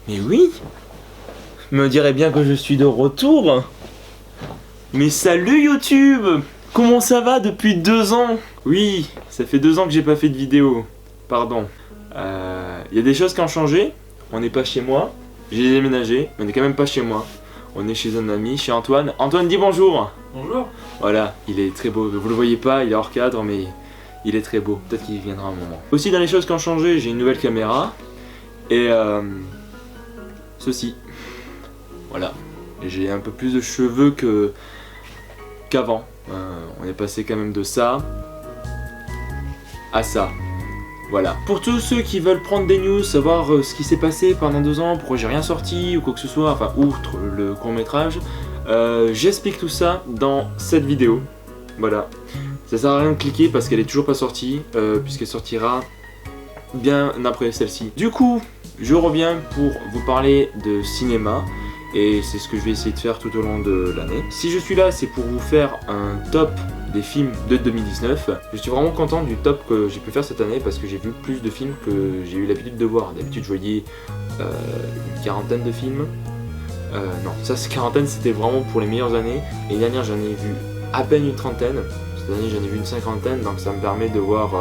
Mais oui, me dirait bien que je suis de retour. Mais salut YouTube! Comment ça va depuis 2 ans? Oui, ça fait 2 ans que j'ai pas fait de vidéo. Pardon. Y a des choses qui ont changé. On n'est pas chez moi. J'ai déménagé, mais on n'est quand même pas chez moi. On est chez un ami, chez Antoine. Antoine, dis bonjour! Bonjour. Voilà, il est très beau. Vous le voyez pas, il est hors cadre, mais il est très beau. Peut-être qu'il viendra un moment. Aussi, dans les choses qui ont changé, j'ai une nouvelle caméra. Et ceci. Voilà. J'ai un peu plus de cheveux qu'avant. On est passé quand même de ça à ça. Voilà. Pour tous ceux qui veulent prendre des news, savoir ce qui s'est passé pendant 2 ans, pourquoi j'ai rien sorti ou quoi que ce soit, enfin outre le court métrage, j'explique tout ça dans cette vidéo. Voilà. Ça sert à rien de cliquer parce qu'elle est toujours pas sortie, puisqu'elle sortira bien après celle-ci. Du coup, je reviens pour vous parler de cinéma. Et c'est ce que je vais essayer de faire tout au long de l'année. Si je suis là, c'est pour vous faire un top des films de 2019. Je suis vraiment content du top que j'ai pu faire cette année parce que j'ai vu plus de films que j'ai eu l'habitude de voir. D'habitude, je voyais une quarantaine de films. Non, ça, cette quarantaine, c'était vraiment pour les meilleures années. L'année dernière, j'en ai vu à peine une trentaine. Cette année, j'en ai vu une cinquantaine, donc ça me permet de voir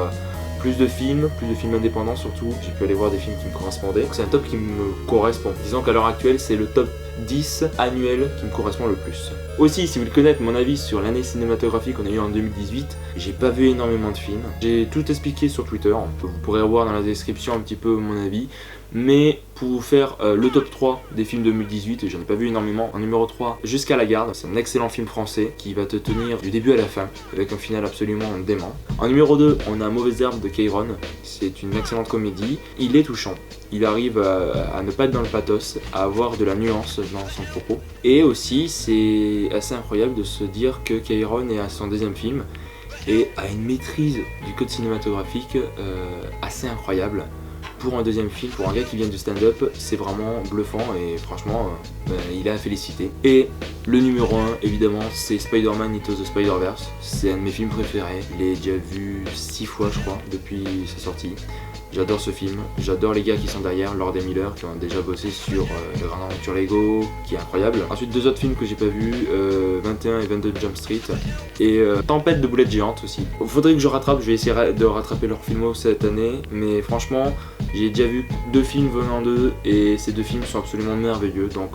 plus de films indépendants surtout. J'ai pu aller voir des films qui me correspondaient. Donc c'est un top qui me correspond. Disons qu'à l'heure actuelle, c'est le top 10 annuel qui me correspond le plus. Aussi, si vous voulez connaître mon avis sur l'année cinématographique qu'on a eu en 2018, j'ai pas vu énormément de films. J'ai tout expliqué sur Twitter, vous pourrez voir dans la description un petit peu mon avis. Mais pour vous faire le top 3 des films 2018, j'en ai pas vu énormément. En numéro 3, Jusqu'à la garde, c'est un excellent film français qui va te tenir du début à la fin, avec un final absolument dément. En numéro 2, on a Mauvaise herbe de Keyron, c'est une excellente comédie. Il est touchant, il arrive à ne pas être dans le pathos, à avoir de la nuance dans son propos. Et aussi, c'est assez incroyable de se dire que Keyron est à son 2e film et a une maîtrise du code cinématographique assez incroyable. Pour un 2e film, pour un gars qui vient du stand-up, c'est vraiment bluffant et franchement, il est à féliciter. Et le numéro 1, évidemment, c'est Spider-Man Into the Spider-Verse. C'est un de mes films préférés. Je l'ai déjà vu 6 fois, je crois, depuis sa sortie. J'adore ce film, j'adore les gars qui sont derrière, Lord et Miller, qui ont déjà bossé sur Le Grand Aventure Lego, qui est incroyable. Ensuite, 2 autres films que j'ai pas vus, 21 et 22 Jump Street, et Tempête de boulettes géantes aussi. Faudrait que je rattrape, je vais essayer de rattraper leur filmo cette année, mais franchement, j'ai déjà vu 2 films venant d'eux, et ces 2 films sont absolument merveilleux. Donc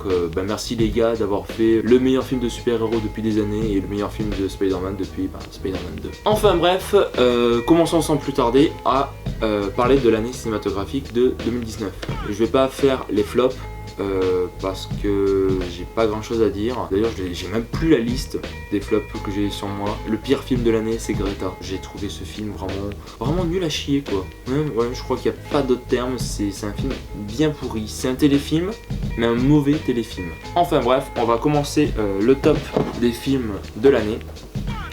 merci les gars d'avoir fait le meilleur film de super-héros depuis des années, et le meilleur film de Spider-Man depuis Spider-Man 2. Enfin bref, commençons sans plus tarder à parler de l'année cinématographique de 2019. Je vais pas faire les flops parce que j'ai pas grand chose à dire. D'ailleurs, j'ai même plus la liste des flops que j'ai sur moi. Le pire film de l'année, c'est Greta. J'ai trouvé ce film vraiment nul à chier quoi. Ouais, je crois qu'il n'y a pas d'autre terme. C'est un film bien pourri. C'est un téléfilm, mais un mauvais téléfilm. Enfin bref, on va commencer le top des films de l'année.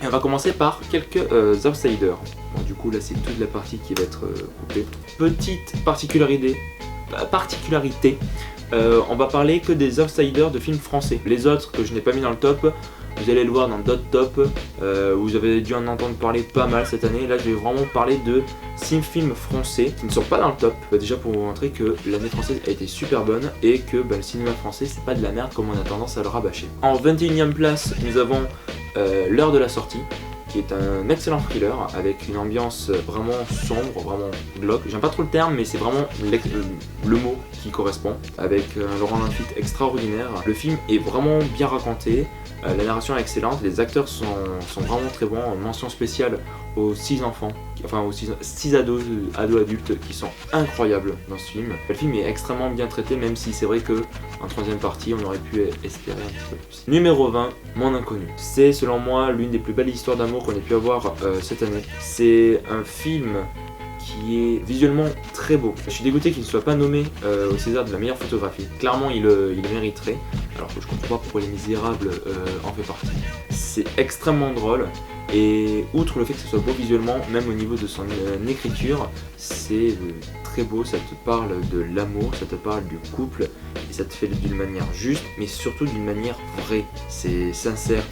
Et on va commencer par quelques outsiders. Bon, du coup là c'est toute la partie qui va être coupée. Petite particularité, on va parler que des outsiders de films français. Les autres que je n'ai pas mis dans le top, vous allez le voir dans d'autres tops, vous avez dû en entendre parler pas mal cette année. Là je vais vraiment parler de 6 films français qui ne sont pas dans le top. Déjà pour vous montrer que l'année française a été super bonne et que le cinéma français c'est pas de la merde comme on a tendance à le rabâcher. En 21e place nous avons L'heure de la sortie, qui est un excellent thriller avec une ambiance vraiment sombre, vraiment glauque. J'aime pas trop le terme, mais c'est vraiment le mot qui correspond, avec un Laurent Lafitte extraordinaire. Le film est vraiment bien raconté, la narration est excellente, les acteurs sont vraiment très bons. Mention spéciale aux 6 enfants, enfin aux 6 ados adultes qui sont incroyables dans ce film. Le film est extrêmement bien traité, même si c'est vrai que en 3e partie on aurait pu espérer un petit peu plus. Numéro 20, Mon Inconnu. C'est selon moi l'une des plus belles histoires d'amour qu'on ait pu avoir cette année. C'est un film qui est visuellement très beau. Je suis dégoûté qu'il ne soit pas nommé au César de la meilleure photographie. Clairement il le mériterait, alors que je comprends pas pourquoi Les Misérables en fait partie. C'est extrêmement drôle. Et outre le fait que ce soit beau visuellement, même au niveau de son écriture, c'est très beau, ça te parle de l'amour, ça te parle du couple, et ça te fait d'une manière juste, mais surtout d'une manière vraie. C'est sincère,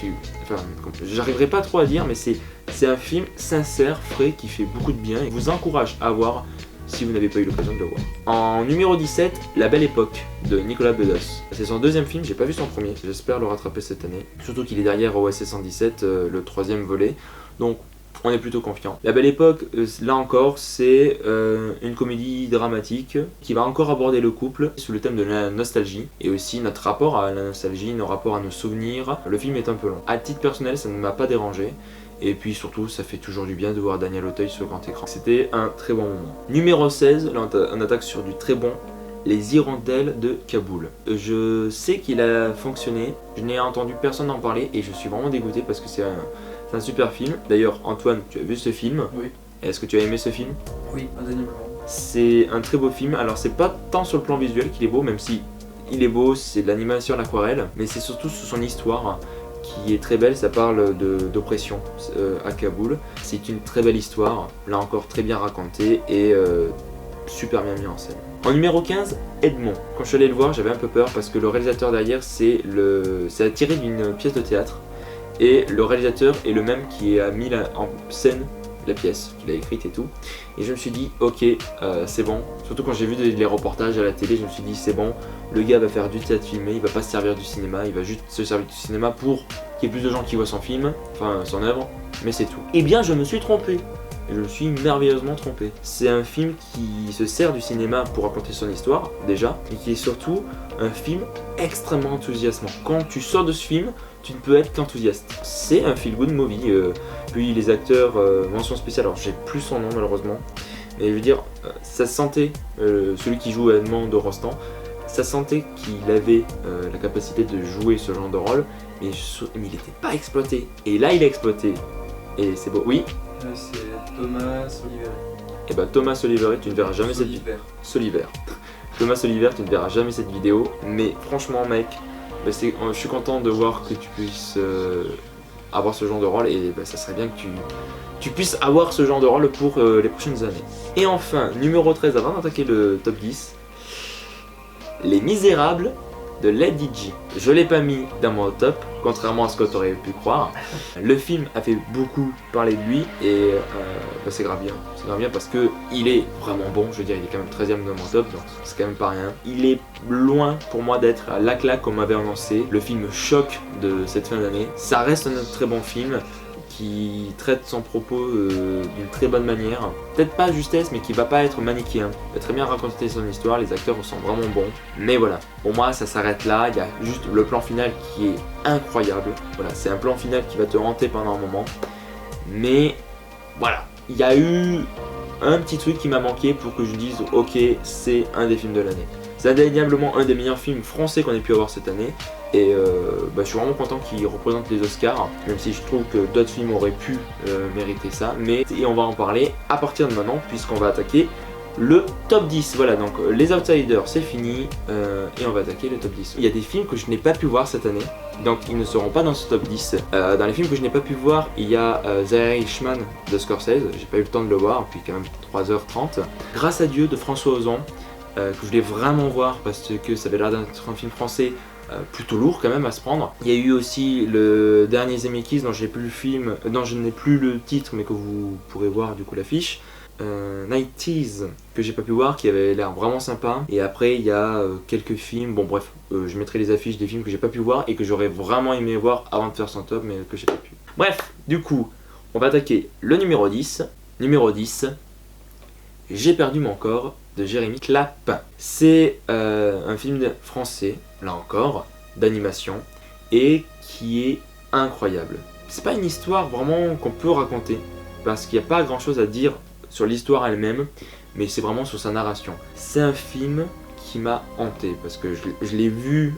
j'arriverai pas trop à dire, mais c'est un film sincère, frais, qui fait beaucoup de bien, et vous encourage à voir si vous n'avez pas eu l'occasion de le voir. En numéro 17, La Belle Époque de Nicolas Bedos. C'est son deuxième film, j'ai pas vu son premier, j'espère le rattraper cette année. Surtout qu'il est derrière OSS 117, le troisième volet, donc on est plutôt confiant. La Belle Époque, là encore, c'est une comédie dramatique qui va encore aborder le couple sous le thème de la nostalgie et aussi notre rapport à la nostalgie, nos rapports à nos souvenirs. Le film est un peu long. À titre personnel, ça ne m'a pas dérangé. Et puis surtout, ça fait toujours du bien de voir Daniel Auteuil sur grand écran. C'était un très bon moment. Numéro 16, là on attaque sur du très bon. Les Hirondelles de Kaboul. Je sais qu'il a fonctionné, je n'ai entendu personne en parler et je suis vraiment dégoûté parce que c'est un super film. D'ailleurs, Antoine, tu as vu ce film? Oui. Est-ce que tu as aimé ce film? Oui, indéniablement. C'est un très beau film. Alors c'est pas tant sur le plan visuel qu'il est beau, même si il est beau, c'est de l'animation à l'aquarelle, mais c'est surtout sur son histoire qui est très belle. Ça parle d'oppression à Kaboul. C'est une très belle histoire, là encore très bien racontée et super bien mis en scène. En numéro 15, Edmond. Quand je suis allé le voir, j'avais un peu peur parce que le réalisateur derrière, c'est tiré d'une pièce de théâtre. Et le réalisateur est le même qui a mis en scène la pièce, qu'il a écrite et tout. Et je me suis dit, ok, c'est bon. Surtout quand j'ai vu les reportages à la télé, je me suis dit, c'est bon, le gars va faire du théâtre filmé, il va pas se servir du cinéma, il va juste se servir du cinéma pour qu'il y ait plus de gens qui voient son film, enfin son œuvre, mais c'est tout. Eh bien, je me suis trompé. Je me suis merveilleusement trompé. C'est un film qui se sert du cinéma pour raconter son histoire, déjà, mais qui est surtout un film extrêmement enthousiasmant. Quand tu sors de ce film, tu ne peux être qu'enthousiaste. C'est un feel-good movie. Puis les acteurs, mention spéciale, alors j'ai plus son nom malheureusement, mais je veux dire, ça se sentait, celui qui joue Edmond de Rostand, ça sentait qu'il avait la capacité de jouer ce genre de rôle, mais il n'était pas exploité. Et là, il est exploité. Et c'est beau. Oui. C'est Thomas Oliver. Et bah Thomas Oliver, tu ne verras jamais cette vidéo. Soliver. Thomas Oliver, tu ne verras jamais cette vidéo, mais franchement mec, bah, je suis content de voir que tu puisses avoir ce genre de rôle et bah, ça serait bien que tu puisses avoir ce genre de rôle pour les prochaines années. Et enfin, numéro 13, avant d'attaquer le top 10, Les Misérables de Lady G. Je l'ai pas mis dans mon top, contrairement à ce que tu aurais pu croire. Le film a fait beaucoup parler de lui et bah c'est grave bien. C'est grave bien parce que il est vraiment bon, je veux dire, il est quand même 13ème dans mon top, donc c'est quand même pas rien. Il est loin pour moi d'être la claque qu'on m'avait annoncé, le film choc de cette fin d'année. Ça reste un très bon film qui traite son propos d'une très bonne manière. Peut-être pas à justesse, mais qui va pas être manichéen. Il va très bien raconter son histoire, les acteurs sont vraiment bons. Mais voilà, pour moi ça s'arrête là, il y a juste le plan final qui est incroyable. Voilà, c'est un plan final qui va te hanter pendant un moment. Mais voilà, il y a eu un petit truc qui m'a manqué pour que je dise ok, c'est un des films de l'année. C'est indéniablement un des meilleurs films français qu'on ait pu avoir cette année. Et bah, je suis vraiment content qu'il représente les Oscars, même si je trouve que d'autres films auraient pu mériter ça. Et on va en parler à partir de maintenant, puisqu'on va attaquer le top 10. Voilà, donc les Outsiders c'est fini, et on va attaquer le top 10. Il y a des films que je n'ai pas pu voir cette année, donc ils ne seront pas dans ce top 10. Dans les films que je n'ai pas pu voir, il y a The Irishman de Scorsese, j'ai pas eu le temps de le voir, puis quand même 3h30. Grâce à Dieu de François Ozon, que je voulais vraiment voir parce que ça avait l'air d'être un film français plutôt lourd quand même à se prendre. Il y a eu aussi le dernier Zemeckis dont j'ai plus le film, dont je n'ai plus le titre mais que vous pourrez voir du coup l'affiche. 90s que j'ai pas pu voir, qui avait l'air vraiment sympa. Et après il y a quelques films, bon bref, je mettrai les affiches des films que j'ai pas pu voir et que j'aurais vraiment aimé voir avant de faire son top mais que j'ai pas pu. Bref, du coup, on va attaquer le numéro 10. Numéro 10, J'ai perdu mon corps de Jérémy Clapin. C'est un film français, là encore, d'animation, et qui est incroyable. C'est pas une histoire vraiment qu'on peut raconter, parce qu'il n'y a pas grand chose à dire sur l'histoire elle-même, mais c'est vraiment sur sa narration. C'est un film qui m'a hanté, parce que je l'ai vu,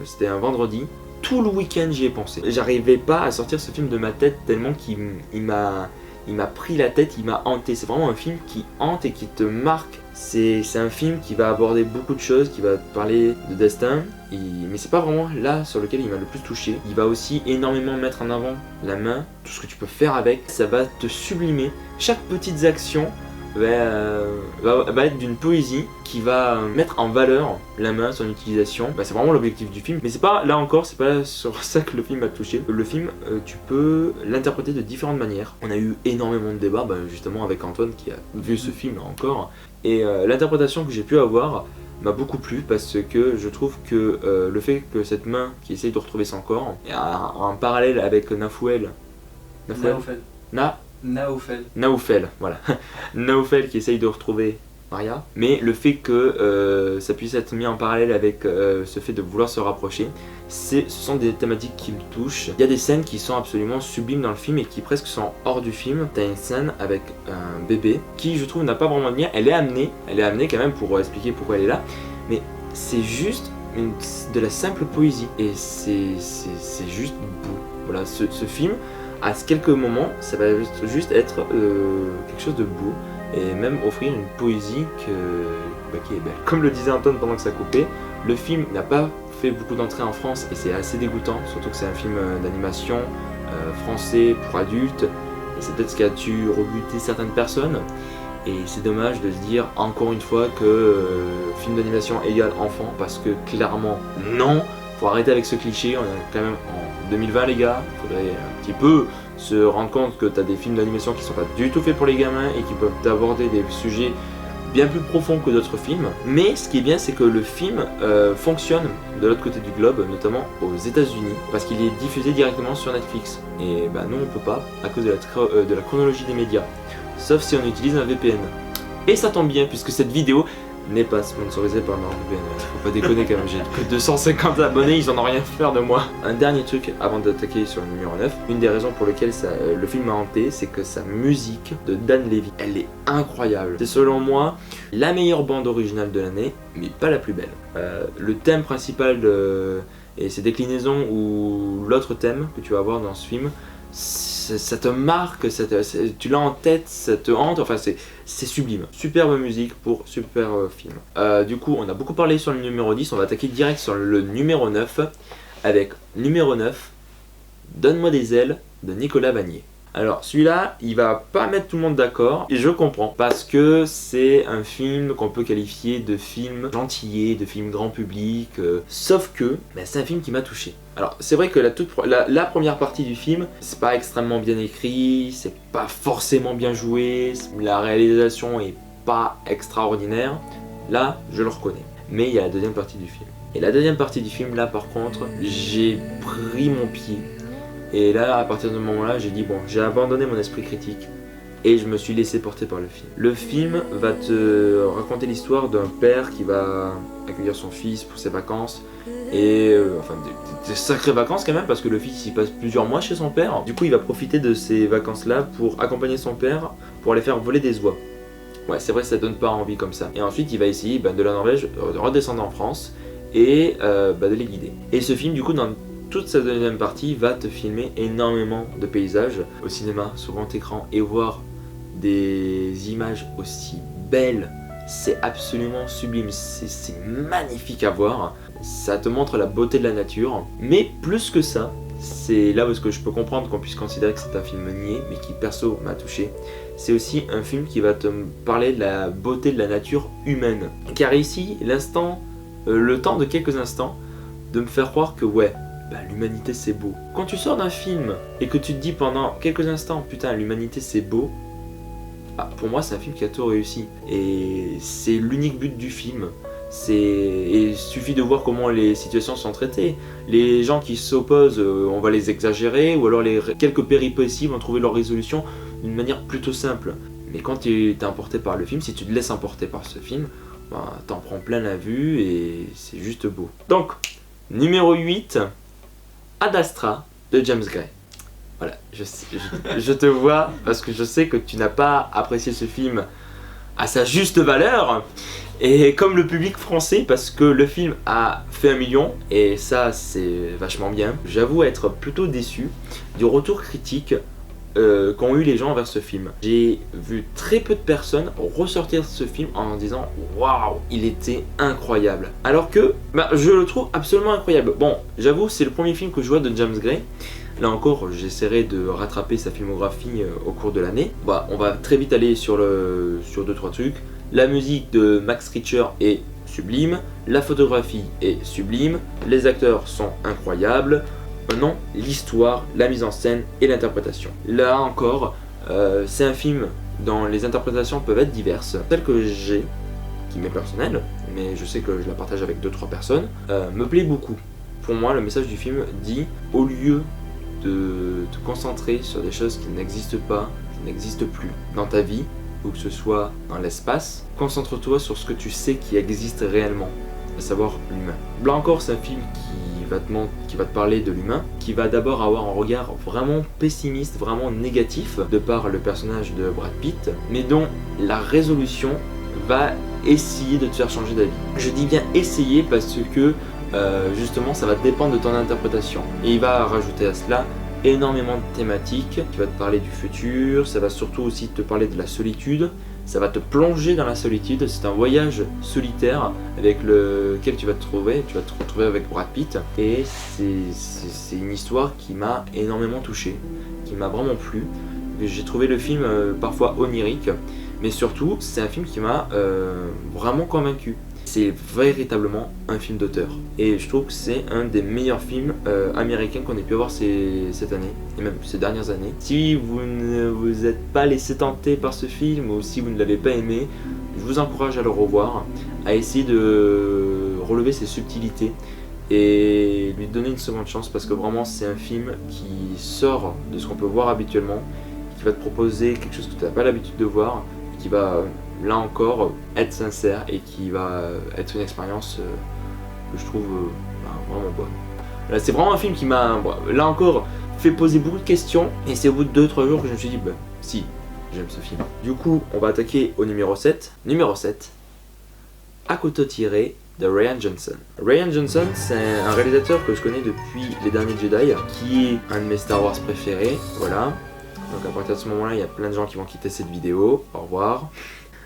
c'était un vendredi, tout le week-end j'y ai pensé. J'arrivais pas à sortir ce film de ma tête tellement qu'il m'a pris la tête, il m'a hanté. C'est vraiment un film qui hante et qui te marque. C'est un film qui va aborder beaucoup de choses, qui va parler de destin, mais c'est pas vraiment là sur lequel il m'a le plus touché. Il va aussi énormément mettre en avant la main, tout ce que tu peux faire avec, ça va te sublimer. Chaque petite action va être d'une poésie qui va mettre en valeur la main, son utilisation. C'est vraiment l'objectif du film, mais c'est pas, là encore, c'est pas sur ça que le film a touché. Le film, tu peux l'interpréter de différentes manières. On a eu énormément de débats, justement avec Antoine qui a vu ce film là encore, et l'interprétation que j'ai pu avoir m'a beaucoup plu parce que je trouve que le fait que cette main qui essaye de retrouver son corps, et en parallèle avec Naoufel, voilà. Naoufel qui essaye de retrouver Maria, mais le fait que ça puisse être mis en parallèle avec ce fait de vouloir se rapprocher, ce sont des thématiques qui me touchent. Il y a des scènes qui sont absolument sublimes dans le film et qui presque sont hors du film. T'as une scène avec un bébé qui, je trouve, n'a pas vraiment de lien. Elle est amenée quand même pour expliquer pourquoi elle est là, mais c'est juste de la simple poésie et c'est juste beau. Voilà, ce film, à quelques moments, ça va juste être quelque chose de beau et même offrir une poésie qui est belle. Comme le disait Antoine pendant que ça coupait, le film n'a pas fait beaucoup d'entrées en France et c'est assez dégoûtant, surtout que c'est un film d'animation français pour adultes et c'est peut-être ce qui a dû rebuter certaines personnes. Et c'est dommage de se dire encore une fois que film d'animation égale enfant, parce que clairement non, faut arrêter avec ce cliché, on est quand même en 2020 les gars, faudrait un petit peu se rendre compte que t'as des films d'animation qui sont pas du tout faits pour les gamins et qui peuvent aborder des sujets bien plus profonds que d'autres films. Mais ce qui est bien, c'est que le film fonctionne de l'autre côté du globe, notamment aux États-Unis, parce qu'il est diffusé directement sur Netflix. Et nous on peut pas, à cause de la chronologie des médias. Sauf si on utilise un VPN. Et ça tombe bien puisque cette vidéo n'est pas sponsorisée par NordVPN. Faut pas déconner quand même, j'ai que 250 abonnés, ils en ont rien à faire de moi. Un dernier truc avant d'attaquer sur le numéro 9. Une des raisons pour lesquelles le film m'a hanté, c'est que sa musique de Dan Levy, elle est incroyable. C'est selon moi la meilleure bande originale de l'année, mais pas la plus belle. Le thème principal et ses déclinaisons ou l'autre thème que tu vas voir dans ce film, ça te marque, tu l'as en tête, ça te hante, enfin c'est sublime. Superbe musique pour super film. Du coup, on a beaucoup parlé sur le numéro 10, on va attaquer direct sur le numéro 9, avec numéro 9, Donne-moi des ailes de Nicolas Vanier. Alors celui-là, il va pas mettre tout le monde d'accord, et je comprends, parce que c'est un film qu'on peut qualifier de film gentillet, de film grand public, sauf que c'est un film qui m'a touché. Alors c'est vrai que la première partie du film, c'est pas extrêmement bien écrit, c'est pas forcément bien joué, la réalisation est pas extraordinaire, là je le reconnais. Mais il y a la deuxième partie du film. Et la deuxième partie du film, là par contre, j'ai pris mon pied. Et là, à partir de ce moment-là, j'ai dit bon, j'ai abandonné mon esprit critique et je me suis laissé porter par le film. Le film va te raconter l'histoire d'un père qui va accueillir son fils pour ses vacances et enfin des sacrées vacances quand même, parce que le fils il passe plusieurs mois chez son père. Du coup, il va profiter de ces vacances-là pour accompagner son père pour aller faire voler des oies. Ouais, c'est vrai, ça donne pas envie comme ça. Et ensuite, il va essayer de la Norvège de redescendre en France et de les guider. Et ce film, du coup, dans toute sa deuxième partie, va te filmer énormément de paysages au cinéma, sur grand écran, et voir des images aussi belles, c'est absolument sublime, c'est magnifique à voir. Ça te montre la beauté de la nature, mais plus que ça, c'est là où est-ce que je peux comprendre qu'on puisse considérer que c'est un film niais, mais qui perso m'a touché. C'est aussi un film qui va te parler de la beauté de la nature humaine, qui a réussi le temps de quelques instants de me faire croire que ouais, l'humanité c'est beau. Quand tu sors d'un film et que tu te dis pendant quelques instants putain l'humanité c'est beau, pour moi c'est un film qui a tout réussi. Et c'est l'unique but du film. Et il suffit de voir comment les situations sont traitées. Les gens qui s'opposent, on va les exagérer, ou alors quelques péripéties vont trouver leur résolution d'une manière plutôt simple. Mais quand tu es emporté par le film, si tu te laisses emporter par ce film, t'en prends plein la vue et c'est juste beau. Donc, numéro 8, Ad Astra de James Gray. Voilà, je te vois parce que je sais que tu n'as pas apprécié ce film à sa juste valeur, et comme le public français, parce que le film a fait 1 million et ça c'est vachement bien. J'avoue être plutôt déçu du retour critique qu'ont eu les gens envers ce film. J'ai vu très peu de personnes ressortir ce film en disant waouh, il était incroyable. Alors que je le trouve absolument incroyable. Bon, j'avoue, c'est le premier film que je vois de James Gray. Là encore, j'essaierai de rattraper sa filmographie au cours de l'année. On va très vite aller sur 2-3 trucs. La musique de Max Richter est sublime, la photographie est sublime, les acteurs sont incroyables. Maintenant, l'histoire, la mise en scène et l'interprétation. Là encore, c'est un film dont les interprétations peuvent être diverses. Celle que j'ai, qui m'est personnelle, mais je sais que je la partage avec 2-3 personnes, me plaît beaucoup. Pour moi, le message du film dit, au lieu de te concentrer sur des choses qui n'existent pas, qui n'existent plus dans ta vie, ou que ce soit dans l'espace, concentre-toi sur ce que tu sais qui existe réellement, à savoir l'humain. Là encore, c'est un film qui va te parler de l'humain, qui va d'abord avoir un regard vraiment pessimiste, vraiment négatif, de par le personnage de Brad Pitt, mais dont la résolution va essayer de te faire changer d'avis. Je dis bien essayer parce que justement ça va dépendre de ton interprétation. Et il va rajouter à cela énormément de thématiques, qui va te parler du futur, ça va surtout aussi te parler de la solitude, ça va te plonger dans la solitude, c'est un voyage solitaire avec lequel tu vas te retrouver avec Brad Pitt, et c'est une histoire qui m'a énormément touché, qui m'a vraiment plu. J'ai trouvé le film parfois onirique, mais surtout c'est un film qui m'a vraiment convaincu. C'est véritablement un film d'auteur. Et je trouve que c'est un des meilleurs films américains qu'on ait pu avoir cette année, et même ces dernières années. Si vous ne vous êtes pas laissé tenter par ce film, ou si vous ne l'avez pas aimé, je vous encourage à le revoir, à essayer de relever ses subtilités, et lui donner une seconde chance, parce que vraiment c'est un film qui sort de ce qu'on peut voir habituellement, qui va te proposer quelque chose que tu n'as pas l'habitude de voir, et qui va... là encore, être sincère et qui va être une expérience que je trouve vraiment bonne. Là, c'est vraiment un film qui m'a, là encore, fait poser beaucoup de questions, et c'est au bout de 2-3 jours que je me suis dit, si, j'aime ce film. Du coup, on va attaquer au numéro 7. Numéro 7, À couteau tiré de Rian Johnson. Rian Johnson, c'est un réalisateur que je connais depuis Les Derniers Jedi, qui est un de mes Star Wars préférés, voilà. Donc à partir de ce moment-là, il y a plein de gens qui vont quitter cette vidéo, au revoir.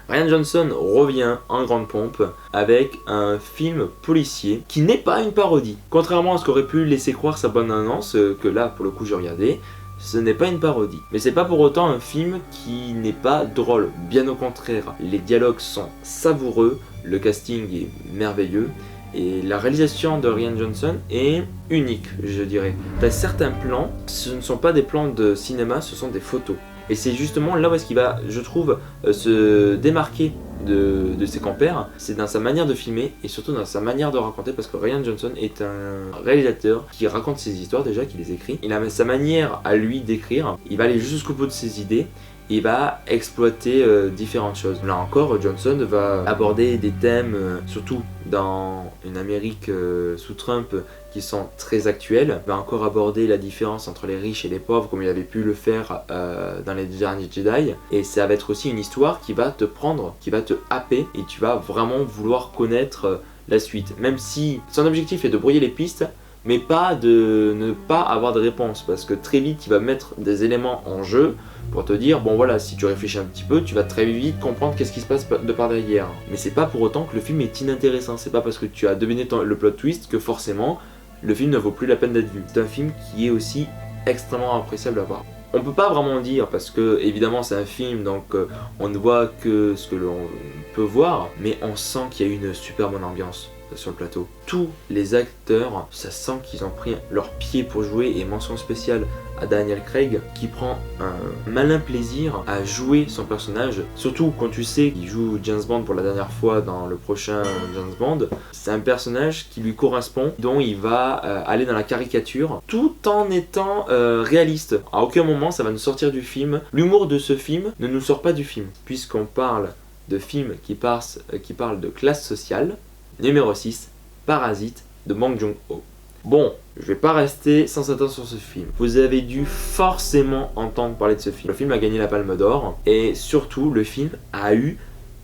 Rian Johnson revient en grande pompe avec un film policier qui n'est pas une parodie. Contrairement à ce qu'aurait pu laisser croire sa bande-annonce, que là pour le coup j'ai regardé, ce n'est pas une parodie. Mais c'est pas pour autant un film qui n'est pas drôle, bien au contraire. Les dialogues sont savoureux, le casting est merveilleux, et la réalisation de Rian Johnson est unique, je dirais. T'as certains plans, ce ne sont pas des plans de cinéma, ce sont des photos. Et c'est justement là où est-ce qu'il va, je trouve, se démarquer de ses compères. C'est dans sa manière de filmer et surtout dans sa manière de raconter, parce que Rian Johnson est un réalisateur qui raconte ses histoires déjà, qui les écrit. Il a sa manière à lui d'écrire, il va aller jusqu'au bout de ses idées. Il va exploiter différentes choses. Là encore, Johnson va aborder des thèmes, surtout dans une Amérique sous Trump, qui sont très actuels. Il va encore aborder la différence entre les riches et les pauvres, comme il avait pu le faire dans Les Derniers Jedi. Et ça va être aussi une histoire qui va te prendre, qui va te happer, et tu vas vraiment vouloir connaître la suite. Même si son objectif est de brouiller les pistes, mais pas de ne pas avoir de réponse, parce que très vite il va mettre des éléments en jeu pour te dire, bon voilà, si tu réfléchis un petit peu, tu vas très vite comprendre qu'est-ce qui se passe de par derrière. Mais c'est pas pour autant que le film est inintéressant, c'est pas parce que tu as deviné le plot twist que forcément le film ne vaut plus la peine d'être vu. C'est un film qui est aussi extrêmement appréciable à voir. On peut pas vraiment dire, parce que évidemment c'est un film, donc on ne voit que ce que l'on peut voir, mais on sent qu'il y a une super bonne ambiance sur le plateau. Tous les acteurs, ça sent qu'ils ont pris leur pied pour jouer, et mention spéciale à Daniel Craig qui prend un malin plaisir à jouer son personnage, surtout quand tu sais qu'il joue James Bond pour la dernière fois dans le prochain James Bond. C'est un personnage qui lui correspond, dont il va aller dans la caricature tout en étant réaliste. À aucun moment ça va nous sortir du film. L'humour de ce film ne nous sort pas du film, puisqu'on parle de films qui parlent de classe sociale. Numéro 6, Parasite de Bong Joon-ho. Bon, je vais pas rester sans s'attendre sur ce film. Vous avez dû forcément entendre parler de ce film. Le film a gagné la Palme d'Or, et surtout le film a eu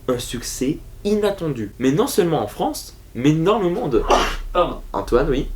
un succès inattendu. Mais non seulement en France, mais dans le monde. Pardon. Antoine, oui.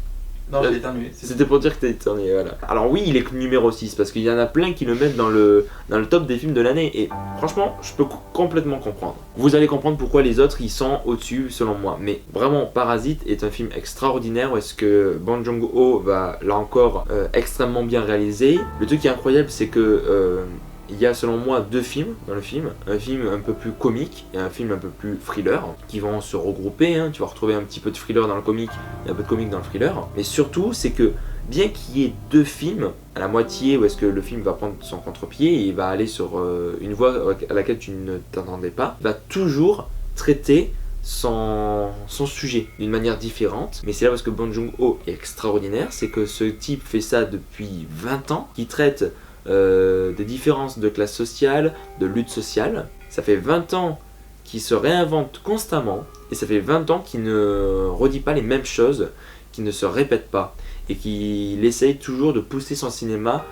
Non, j'ai éternué. C'était pour dire que t'es éternué, voilà. Alors oui, il est numéro 6 parce qu'il y en a plein qui le mettent dans le top des films de l'année et franchement, je peux complètement comprendre. Vous allez comprendre pourquoi les autres ils sont au-dessus selon moi. Mais vraiment, Parasite est un film extraordinaire où est-ce que Bong Joon-ho va là encore extrêmement bien réaliser. Le truc qui est incroyable, c'est que il y a selon moi deux films dans le film, un film un peu plus comique et un film un peu plus thriller qui vont se regrouper, hein. Tu vas retrouver un petit peu de thriller dans le comique et un peu de comique dans le thriller, mais surtout c'est que bien qu'il y ait deux films à la moitié où est-ce que le film va prendre son contre-pied et il va aller sur une voie à laquelle tu ne t'attendais pas, va toujours traiter son sujet d'une manière différente, mais c'est là parce que Bong Joon-ho est extraordinaire, c'est que ce type fait ça depuis 20 ans, qui traite des différences de classe sociale, de lutte sociale. Ça fait 20 ans qu'il se réinvente constamment et ça fait 20 ans qu'il ne redit pas les mêmes choses, qu'il ne se répète pas et qu'il essaye toujours de pousser son cinéma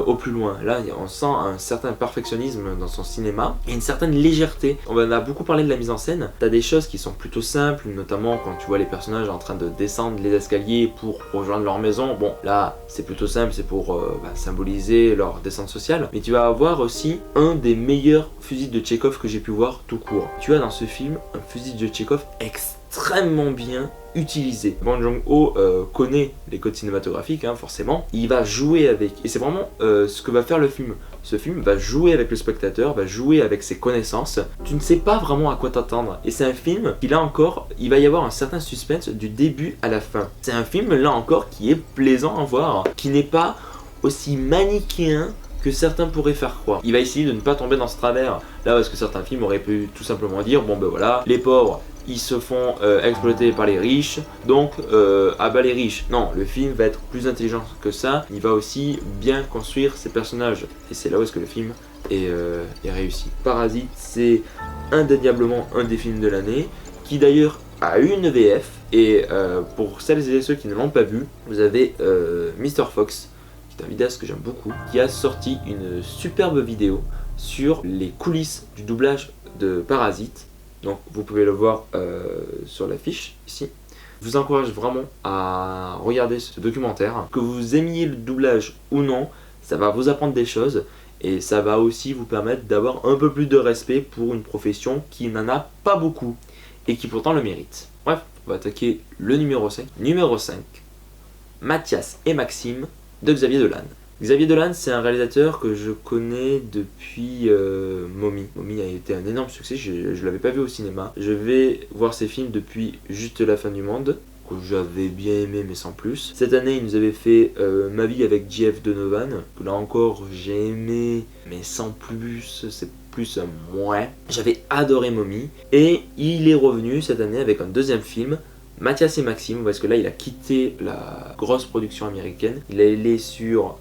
au plus loin. Là, on sent un certain perfectionnisme dans son cinéma et une certaine légèreté. On en a beaucoup parlé de la mise en scène. T'as des choses qui sont plutôt simples, notamment quand tu vois les personnages en train de descendre les escaliers pour rejoindre leur maison. Bon, là, c'est plutôt simple, c'est pour symboliser leur descente sociale. Mais tu vas avoir aussi un des meilleurs fusils de Tchekhov que j'ai pu voir tout court. Tu as dans ce film un fusil de Tchekhov extrêmement bien utilisé. Bong Joon-ho connaît les codes cinématographiques, hein, forcément. Il va jouer avec, et c'est vraiment ce que va faire le film. Ce film va jouer avec le spectateur, va jouer avec ses connaissances. Tu ne sais pas vraiment à quoi t'attendre. Et c'est un film qui, là encore, il va y avoir un certain suspense du début à la fin. C'est un film, là encore, qui est plaisant à voir, qui n'est pas aussi manichéen que certains pourraient faire croire. Il va essayer de ne pas tomber dans ce travers. Là, parce que certains films auraient pu tout simplement dire, bon ben voilà, les pauvres, ils se font exploiter par les riches, donc abat les riches. Non, le film va être plus intelligent que ça, il va aussi bien construire ses personnages. Et c'est là où est-ce que le film est réussi. Parasite, c'est indéniablement un des films de l'année, qui d'ailleurs a une VF, et pour celles et ceux qui ne l'ont pas vu, vous avez Mr. Fox, qui est un vidéaste que j'aime beaucoup, qui a sorti une superbe vidéo sur les coulisses du doublage de Parasite. Donc vous pouvez le voir sur l'affiche ici. Je vous encourage vraiment à regarder ce documentaire. Que vous aimiez le doublage ou non, ça va vous apprendre des choses et ça va aussi vous permettre d'avoir un peu plus de respect pour une profession qui n'en a pas beaucoup et qui pourtant le mérite. Bref, on va attaquer le numéro 5. Numéro 5, Mathias et Maxime de Xavier Dolan. Xavier Dolan, c'est un réalisateur que je connais depuis Mommy. Mommy a été un énorme succès, je ne l'avais pas vu au cinéma. Je vais voir ses films depuis Juste la fin du monde, que j'avais bien aimé mais sans plus. Cette année, il nous avait fait Ma vie avec Jeff Donovan, que là encore j'ai aimé mais sans plus, c'est plus un moins. J'avais adoré Mommy et il est revenu cette année avec un deuxième film, Mathias et Maxime, parce que là il a quitté la grosse production américaine, il est allé sur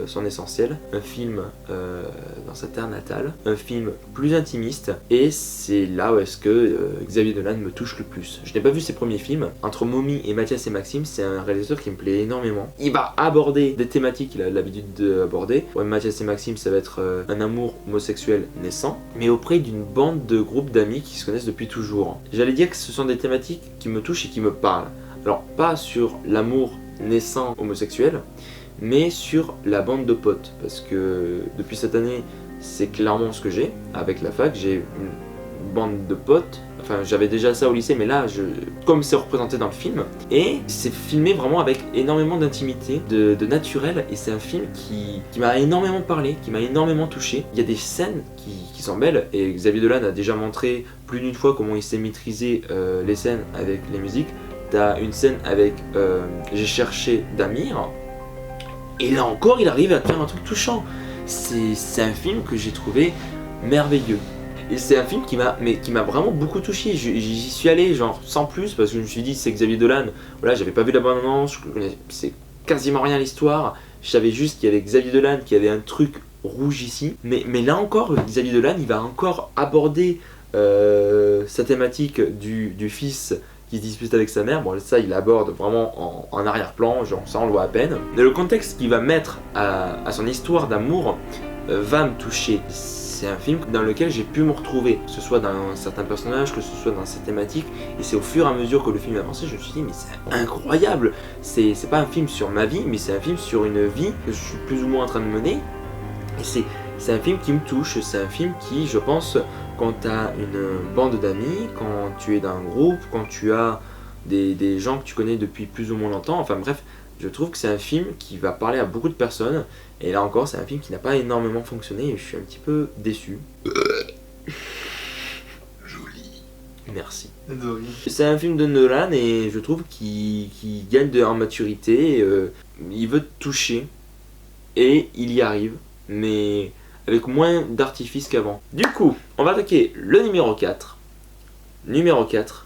son essentiel, un film dans sa terre natale, un film plus intimiste, et c'est là où est-ce que Xavier Dolan me touche le plus. Je n'ai pas vu ses premiers films, entre Mommy et Mathias et Maxime, c'est un réalisateur qui me plaît énormément. Il va aborder des thématiques qu'il a l'habitude d'aborder. Ouais, Mathias et Maxime, ça va être un amour homosexuel naissant, mais auprès d'une bande de groupes d'amis qui se connaissent depuis toujours. J'allais dire que ce sont des thématiques qui me touchent et qui me parle. Alors pas sur l'amour naissant homosexuel, mais sur la bande de potes, parce que depuis cette année, c'est clairement ce que j'ai avec la fac. J'ai une bande de potes, enfin j'avais déjà ça au lycée, mais là, comme c'est représenté dans le film, et c'est filmé vraiment avec énormément d'intimité, de naturel, et c'est un film qui m'a énormément parlé, qui m'a énormément touché. Il y a des scènes qui sont belles, et Xavier Dolan a déjà montré plus d'une fois comment il sait maîtriser les scènes avec les musiques. T'as une scène avec J'ai cherché d'Amir, et là encore il arrive à faire un truc touchant. C'est un film que j'ai trouvé merveilleux. Et c'est un film qui m'a vraiment beaucoup touché. J'y suis allé genre sans plus parce que je me suis dit c'est Xavier Dolan. Voilà, j'avais pas vu la bande-annonce, c'est quasiment rien l'histoire. Je savais juste qu'il y avait Xavier Dolan, qui avait un truc rouge ici. Mais là encore, Xavier Dolan, il va encore aborder sa thématique du fils qui se dispute avec sa mère. Bon, ça il aborde vraiment en arrière-plan, genre ça on le voit à peine. Mais le contexte qu'il va mettre à son histoire d'amour va me toucher. c'est un film dans lequel j'ai pu me retrouver, que ce soit dans certains personnages, que ce soit dans ses thématiques, et c'est au fur et à mesure que le film avançait, je me suis dit mais c'est incroyable, c'est pas un film sur ma vie, mais c'est un film sur une vie que je suis plus ou moins en train de mener, et c'est un film qui me touche, c'est un film qui, je pense, quand tu as une bande d'amis, quand tu es dans un groupe, quand tu as des gens que tu connais depuis plus ou moins longtemps, enfin bref, je trouve que c'est un film qui va parler à beaucoup de personnes, et là encore c'est un film qui n'a pas énormément fonctionné et je suis un petit peu déçu. Joli. Merci. C'est un film de Nolan et je trouve qu'il gagne en maturité, il veut te toucher et il y arrive, mais avec moins d'artifice qu'avant. Du coup, on va attaquer le numéro 4. Numéro 4,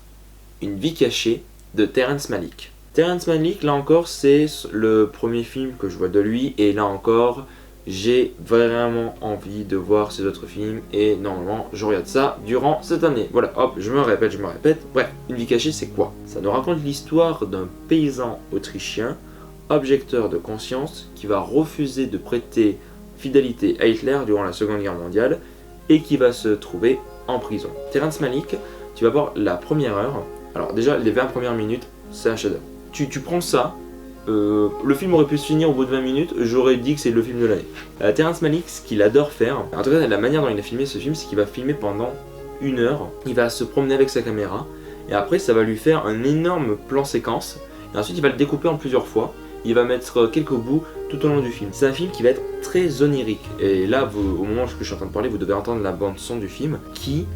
Une vie cachée de Terrence Malick. Terrence Malick, là encore, c'est le premier film que je vois de lui, et là encore, j'ai vraiment envie de voir ses autres films, et normalement, je regarde ça durant cette année. Voilà, hop, je me répète. Bref, Une vie cachée, c'est quoi? Ça nous raconte l'histoire d'un paysan autrichien, objecteur de conscience, qui va refuser de prêter fidélité à Hitler durant la Seconde Guerre mondiale, et qui va se trouver en prison. Terrence Malick, tu vas voir la première heure. Alors déjà, les 20 premières minutes, c'est un chef-d'œuvre. Tu prends ça, le film aurait pu se finir au bout de 20 minutes, j'aurais dit que c'est le film de l'année. Terrence Malick, ce qu'il adore faire, en tout cas la manière dont il a filmé ce film, c'est qu'il va filmer pendant 1 heure, il va se promener avec sa caméra, et après ça va lui faire un énorme plan séquence, et ensuite il va le découper en plusieurs fois, il va mettre quelques bouts tout au long du film. C'est un film qui va être très onirique, et là, au moment où je suis en train de parler, vous devez entendre la bande son du film, qui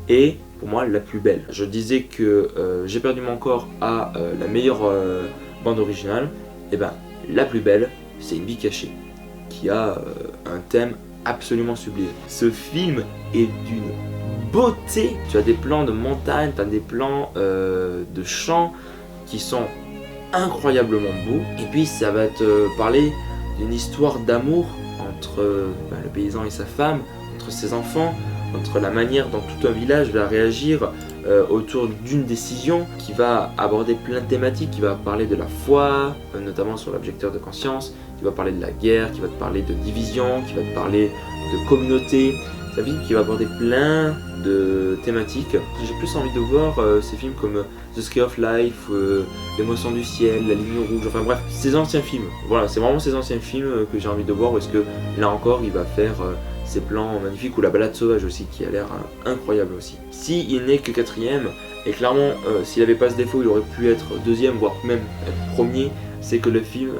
est pour moi la plus belle. Je disais que J'ai perdu mon corps a la meilleure bande originale, et ben la plus belle c'est Une vie cachée, qui a un thème absolument sublime. Ce film est d'une beauté, tu as des plans de montagne, tu as des plans de champs qui sont incroyablement beaux, et puis ça va te parler d'une histoire d'amour entre le paysan et sa femme, entre ses enfants, entre la manière dont tout un village va réagir autour d'une décision, qui va aborder plein de thématiques, qui va parler de la foi, notamment sur l'objecteur de conscience, qui va parler de la guerre, qui va te parler de division, qui va te parler de communauté. C'est un film qui va aborder plein de thématiques. J'ai plus envie de voir ces films comme The Sky of Life, L'émotion du ciel, La ligne rouge, enfin bref, ces anciens films. Voilà, c'est vraiment ces anciens films que j'ai envie de voir, parce que là encore il va faire ces plans magnifiques, ou La balade sauvage aussi, qui a l'air incroyable aussi. S'il n'est que 4ème, et clairement s'il n'avait pas ce défaut il aurait pu être 2ème, voire même être 1er, c'est que le film,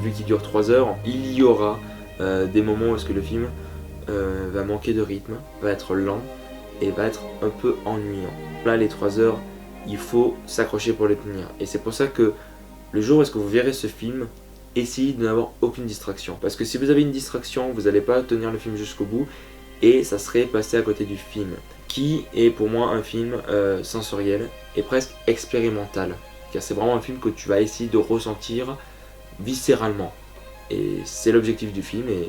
vu qu'il dure 3 heures, il y aura des moments où est-ce que le film va manquer de rythme, va être lent et va être un peu ennuyant. Là les 3 heures, il faut s'accrocher pour les tenir, et c'est pour ça que le jour où est-ce que vous verrez ce film, essayez de n'avoir aucune distraction, parce que si vous avez une distraction, vous n'allez pas tenir le film jusqu'au bout, et ça serait passer à côté du film, qui est pour moi un film sensoriel et presque expérimental, car c'est vraiment un film que tu vas essayer de ressentir viscéralement, et c'est l'objectif du film, et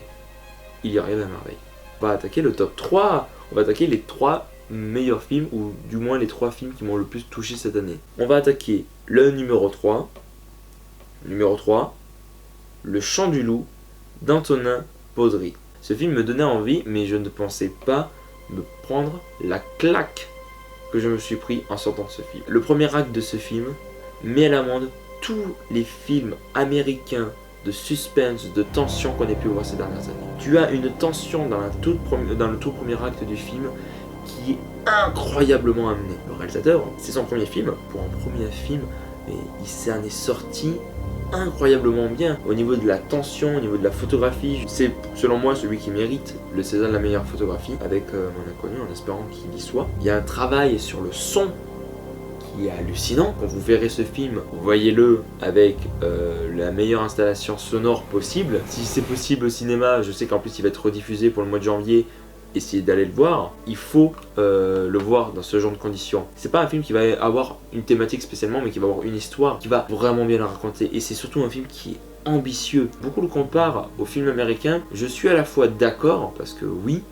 il y arrive à merveille. On va attaquer le top 3, on va attaquer les 3 meilleurs films, ou du moins les 3 films qui m'ont le plus touché cette année. On va attaquer le numéro 3, Le Chant du loup d'Antonin Baudry. Ce film me donnait envie, mais je ne pensais pas me prendre la claque que je me suis pris en sortant de ce film. Le premier acte de ce film met à l'amende tous les films américains de suspense, de tension qu'on ait pu voir ces dernières années. Tu as une tension dans le tout premier acte du film qui est incroyablement amenée. Le réalisateur, c'est son premier film. Pour un premier film, il s'en est sorti incroyablement bien au niveau de la tension, au niveau de la photographie. C'est selon moi celui qui mérite le César de la meilleure photographie avec Mon Inconnu, en espérant qu'il y soit. Il y a un travail sur le son qui est hallucinant. Quand vous verrez ce film, voyez-le avec la meilleure installation sonore possible. Si c'est possible au cinéma, je sais qu'en plus il va être rediffusé pour le mois de janvier, essayez d'aller le voir. Il faut le voir dans ce genre de conditions. C'est pas un film qui va avoir une thématique spécialement, mais qui va avoir une histoire qui va vraiment bien la raconter, et c'est surtout un film qui est ambitieux. Beaucoup le comparent au film américain. Je suis à la fois d'accord, parce que oui,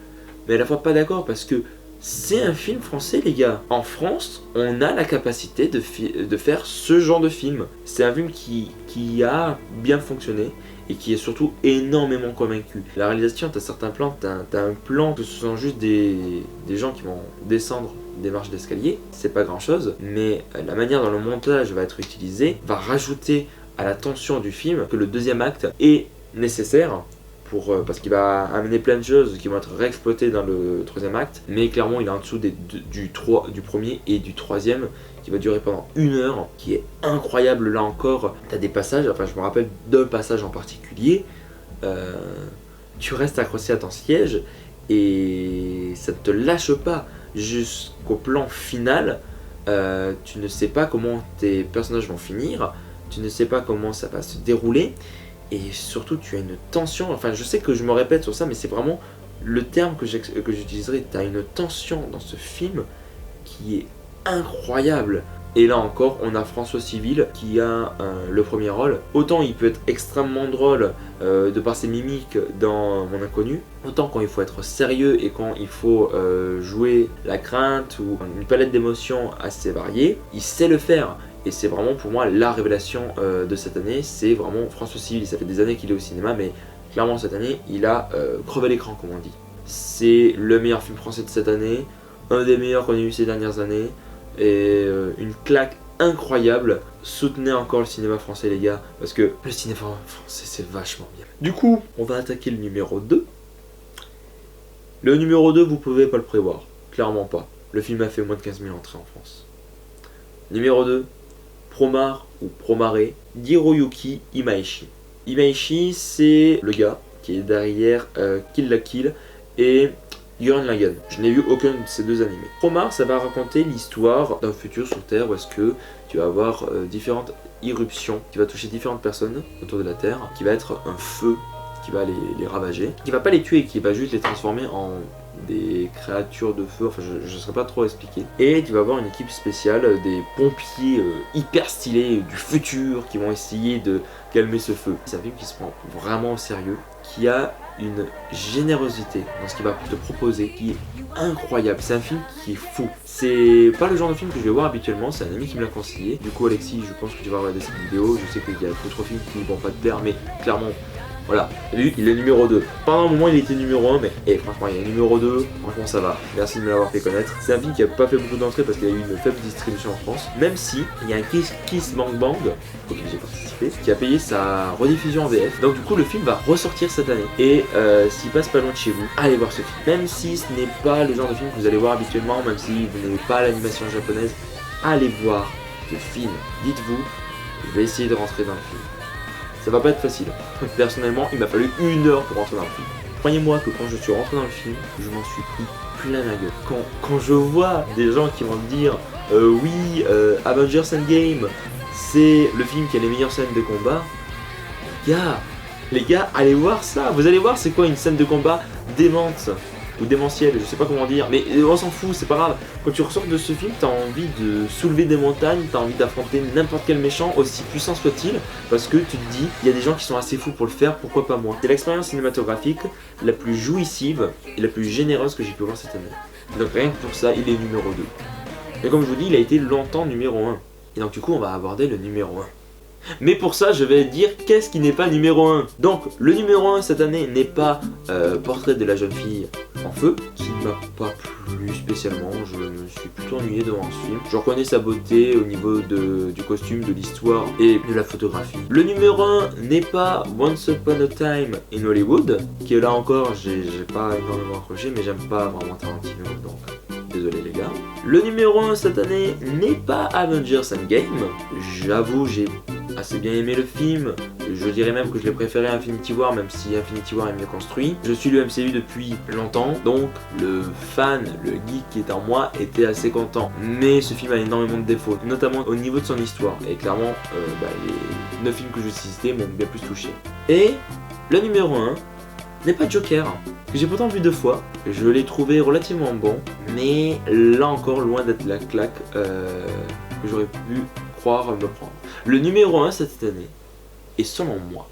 mais à la fois pas d'accord, parce que c'est un film français, les gars. En France, on a la capacité de faire ce genre de film. C'est un film qui a bien fonctionné et qui est surtout énormément convaincu. La réalisation, t'as certains plans, t'as un plan que ce sont juste des gens qui vont descendre des marches d'escalier, c'est pas grand chose, mais la manière dont le montage va être utilisé va rajouter à la tension du film que le deuxième acte est nécessaire parce qu'il va amener plein de choses qui vont être réexploitées dans le troisième acte, mais clairement il est en dessous du premier et du troisième qui va durer pendant 1 heure, qui est incroyable. Là encore, t'as des passages, enfin je me rappelle d'un passage en particulier, tu restes accroché à ton siège et ça ne te lâche pas jusqu'au plan final. Tu ne sais pas comment tes personnages vont finir, tu ne sais pas comment ça va se dérouler. Et surtout tu as une tension, enfin je sais que je me répète sur ça mais c'est vraiment le terme que j'utiliserai. Tu as une tension dans ce film qui est incroyable. Et là encore on a François Civil qui a le premier rôle. Autant il peut être extrêmement drôle de par ses mimiques dans Mon Inconnu, autant quand il faut être sérieux et quand il faut jouer la crainte ou une palette d'émotions assez variée, il sait le faire. Et c'est vraiment pour moi la révélation de cette année, c'est vraiment François Civil. Ça fait des années qu'il est au cinéma, mais clairement cette année, il a crevé l'écran comme on dit. C'est le meilleur film français de cette année, un des meilleurs qu'on ait eu ces dernières années, et une claque incroyable. Soutenez encore le cinéma français les gars, parce que le cinéma français c'est vachement bien. Du coup, on va attaquer le numéro 2. Le numéro 2, vous pouvez pas le prévoir, clairement pas. Le film a fait moins de 15 000 entrées en France. Numéro 2. Promare ou Promare d'Hiroyuki Imaishi. Imaishi, c'est le gars qui est derrière Kill la Kill et Gurren Lagann. Je n'ai vu aucun de ces deux animés. Promare, ça va raconter l'histoire d'un futur sur Terre où est-ce que tu vas avoir différentes irruptions qui va toucher différentes personnes autour de la Terre, qui va être un feu qui va les ravager, qui va pas les tuer, qui va juste les transformer en des créatures de feu, enfin je ne saurais pas trop expliquer. Et tu vas avoir une équipe spéciale, des pompiers hyper stylés du futur qui vont essayer de calmer ce feu. C'est un film qui se prend vraiment au sérieux, qui a une générosité dans ce qu'il va te proposer qui est incroyable. C'est un film qui est fou. C'est pas le genre de film que je vais voir habituellement, c'est un ami qui me l'a conseillé. Du coup Alexis, je pense que tu vas regarder cette vidéo, je sais qu'il y a d'autres films qui ne vont pas te plaire, mais clairement voilà, lui il est numéro 2. Pendant un moment il était numéro 1, mais franchement il est numéro 2, franchement ça va. Merci de me l'avoir fait connaître. C'est un film qui a pas fait beaucoup d'entrées parce qu'il y a eu une faible distribution en France. Même si il y a un Kiss Bang Bang, auquel j'ai participé, qui a payé sa rediffusion en VF. Donc du coup le film va ressortir cette année. Et s'il passe pas loin de chez vous, allez voir ce film. Même si ce n'est pas le genre de film que vous allez voir habituellement, même si vous n'aimez pas l'animation japonaise, allez voir ce film. Dites-vous, je vais essayer de rentrer dans le film. Ça va pas être facile. Personnellement, il m'a fallu 1 heure pour rentrer dans le film. Croyez-moi que quand je suis rentré dans le film, je m'en suis pris plein la gueule. Quand je vois des gens qui vont me dire oui, Avengers Endgame, c'est le film qui a les meilleures scènes de combat. Les gars, allez voir ça. Vous allez voir c'est quoi une scène de combat démente ou démentielle, je sais pas comment dire, mais on s'en fout, c'est pas grave. Quand tu ressors de ce film, t'as envie de soulever des montagnes, t'as envie d'affronter n'importe quel méchant, aussi puissant soit-il, parce que tu te dis, il y a des gens qui sont assez fous pour le faire, pourquoi pas moi. C'est l'expérience cinématographique la plus jouissive et la plus généreuse que j'ai pu voir cette année. Donc rien que pour ça, il est numéro 2. Et comme je vous dis, il a été longtemps numéro 1. Et donc du coup, on va aborder le numéro 1. Mais pour ça, je vais dire qu'est-ce qui n'est pas numéro 1. Donc, le numéro 1 cette année n'est pas Portrait de la jeune fille en feu, qui ne m'a pas plu spécialement. Je me suis plutôt ennuyé devant ce film. Je reconnais sa beauté au niveau du costume, de l'histoire et de la photographie. Le numéro 1 n'est pas Once Upon a Time in Hollywood, qui est là encore, j'ai pas énormément accroché, mais j'aime pas vraiment Tarantino, donc désolé les gars. Le numéro 1 cette année n'est pas Avengers Endgame. J'avoue, j'ai assez bien aimé le film, je dirais même que je l'ai préféré à Infinity War, même si Infinity War est mieux construit. Je suis le MCU depuis longtemps, donc le fan, le geek qui est en moi était assez content. Mais ce film a énormément de défauts, notamment au niveau de son histoire. Et clairement, les 9 films que je citais m'ont bien plus touché. Et le numéro 1 n'est pas Joker, que j'ai pourtant vu 2 fois. Je l'ai trouvé relativement bon, mais là encore loin d'être la claque que j'aurais pu croire me prendre. Le numéro 1 cette année est selon moi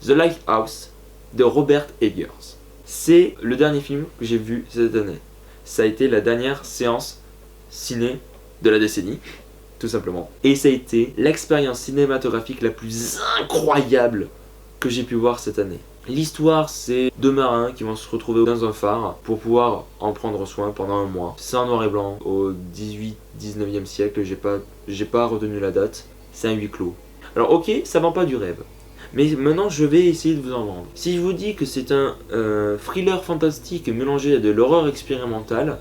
The Lighthouse de Robert Eggers. C'est le dernier film que j'ai vu cette année. ça a été la dernière séance ciné de la décennie, tout simplement. Et ça a été l'expérience cinématographique la plus incroyable que j'ai pu voir cette année. L'histoire, c'est deux marins qui vont se retrouver dans un phare pour pouvoir en prendre soin pendant un mois. C'est en noir et blanc, au 18-19e siècle, j'ai pas retenu la date. C'est un huis clos. Alors ok, ça vend pas du rêve. Mais maintenant, je vais essayer de vous en vendre. Si je vous dis que c'est un thriller fantastique mélangé à de l'horreur expérimentale,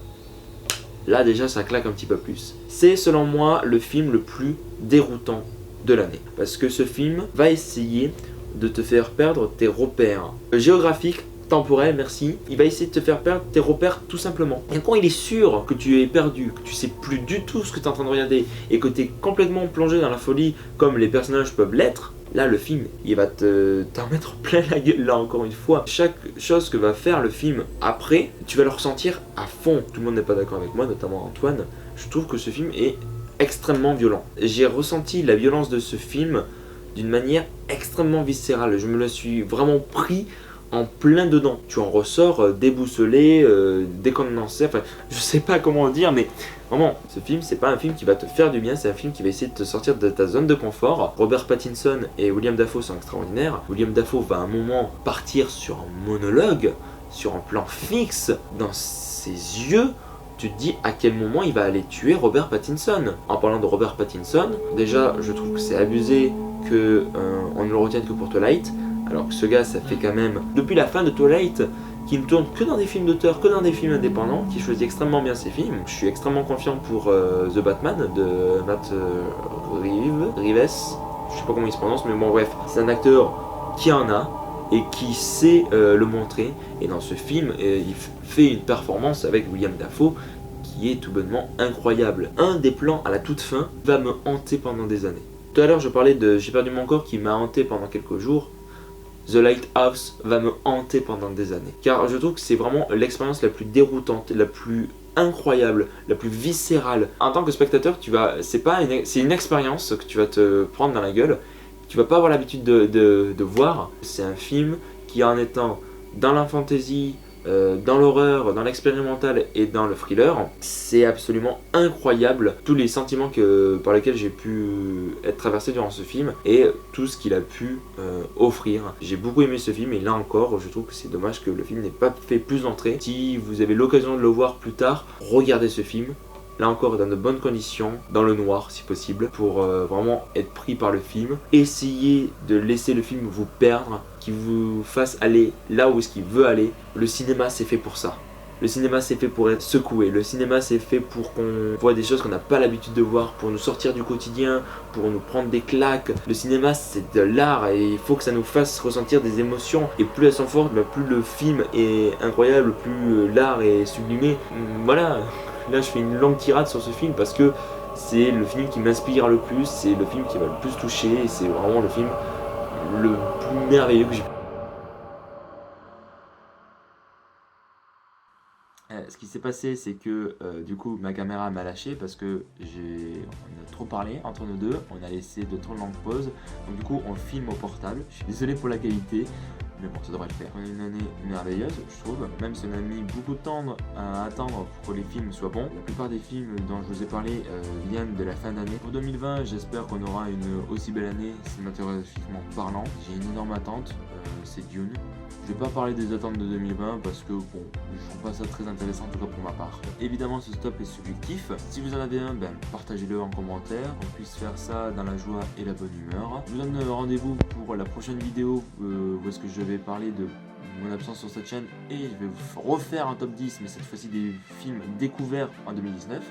là déjà ça claque un petit peu plus. C'est selon moi le film le plus déroutant de l'année. Parce que ce film va essayer de te faire perdre tes repères géographiques, temporels, merci. Il va essayer de te faire perdre tes repères tout simplement. Et quand il est sûr que tu es perdu, que tu sais plus du tout ce que tu es en train de regarder et que tu es complètement plongé dans la folie comme les personnages peuvent l'être, là le film il va t'en mettre plein la gueule. Là encore une fois, chaque chose que va faire le film après, tu vas le ressentir à fond. Tout le monde n'est pas d'accord avec moi, notamment Antoine. Je trouve que ce film est extrêmement violent. J'ai ressenti la violence de ce film d'une manière extrêmement viscérale. Je me le suis vraiment pris en plein dedans. Tu en ressors déboussolé, décontenancé, enfin je sais pas comment dire, mais vraiment ce film c'est pas un film qui va te faire du bien, c'est un film qui va essayer de te sortir de ta zone de confort. Robert Pattinson et William Dafoe sont extraordinaires. William Dafoe va à un moment partir sur un monologue, sur un plan fixe dans ses yeux. Tu te dis à quel moment il va aller tuer Robert Pattinson. En parlant de Robert Pattinson, déjà je trouve que c'est abusé qu'on ne le retienne que pour Twilight, alors que ce gars ça fait quand même depuis la fin de Twilight qu'il ne tourne que dans des films d'auteur, que dans des films indépendants, qui choisit extrêmement bien ses films. Je suis extrêmement confiant pour The Batman de Matt Reeves, je sais pas comment il se prononce, mais bon bref, c'est un acteur qui en a et qui sait le montrer, et dans ce film il fait une performance avec William Dafoe qui est tout bonnement incroyable. Un des plans à la toute fin va me hanter pendant des années. Tout à l'heure je parlais de J'ai perdu mon corps qui m'a hanté pendant quelques jours. The Lighthouse va me hanter pendant des années, car je trouve que c'est vraiment l'expérience la plus déroutante, la plus incroyable, la plus viscérale. En tant que spectateur, c'est une expérience que tu vas te prendre dans la gueule. Tu vas pas avoir l'habitude de voir. C'est un film qui, en étant dans la fantasy, dans l'horreur, dans l'expérimental et dans le thriller, c'est absolument incroyable. Tous les sentiments par lesquels j'ai pu être traversé durant ce film et tout ce qu'il a pu offrir. J'ai beaucoup aimé ce film et là encore, je trouve que c'est dommage que le film n'ait pas fait plus d'entrées. Si vous avez l'occasion de le voir plus tard, regardez ce film. Là encore dans de bonnes conditions, dans le noir si possible, pour vraiment être pris par le film. Essayez de laisser le film vous perdre, qu'il vous fasse aller là où est-ce qu'il veut aller. Le cinéma c'est fait pour ça. Le cinéma c'est fait pour être secoué, le cinéma c'est fait pour qu'on voit des choses qu'on n'a pas l'habitude de voir, pour nous sortir du quotidien, pour nous prendre des claques. Le cinéma c'est de l'art et il faut que ça nous fasse ressentir des émotions, et plus elles sont fortes, plus le film est incroyable, plus l'art est sublimé. Voilà. Là je fais une longue tirade sur ce film parce que c'est le film qui m'inspire le plus, c'est le film qui m'a le plus touché, et c'est vraiment le film le plus merveilleux que j'ai pu. Ce qui s'est passé, c'est que du coup ma caméra m'a lâché parce que on a trop parlé entre nous deux, on a laissé de trop longues pauses, donc du coup on filme au portable. Je suis désolé pour la qualité, mais bon, ça devrait le faire. On a une année merveilleuse, je trouve, même si on a mis beaucoup de temps à attendre pour que les films soient bons. La plupart des films dont je vous ai parlé viennent de la fin d'année. Pour 2020, j'espère qu'on aura une aussi belle année cinématographiquement parlant. J'ai une énorme attente, c'est Dune. Je vais pas parler des attentes de 2020 parce que bon, je trouve pas ça très intéressant, en tout cas pour ma part. Évidemment, ce stop est subjectif. Si vous en avez un, partagez-le en commentaire, qu'on puisse faire ça dans la joie et la bonne humeur. Je vous donne rendez-vous pour la prochaine vidéo où est-ce que je vais parler de mon absence sur cette chaîne et je vais vous refaire un top 10, mais cette fois-ci des films découverts en 2019.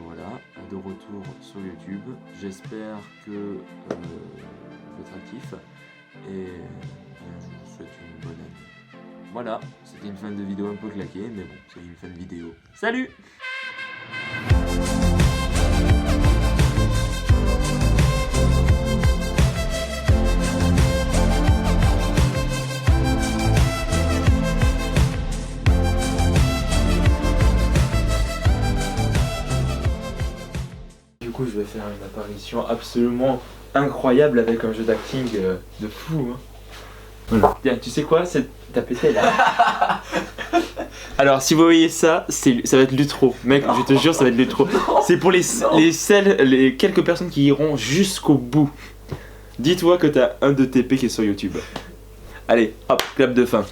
Voilà, de retour sur YouTube. J'espère que vous êtes actifs et je vous souhaite une bonne année. Voilà, c'était une fin de vidéo un peu claquée, mais bon, c'est une fin de vidéo. Salut! Du coup, je vais faire une apparition absolument incroyable avec un jeu d'acting de fou. Hein. Voilà. Tiens, tu sais quoi? T'as pété là. Alors, si vous voyez ça, ça va être l'utro. Mec, je te jure, ça va être l'utro. C'est pour les quelques personnes qui iront jusqu'au bout. Dis-toi que t'as un de TP qui est sur YouTube. Allez, hop, clap de fin.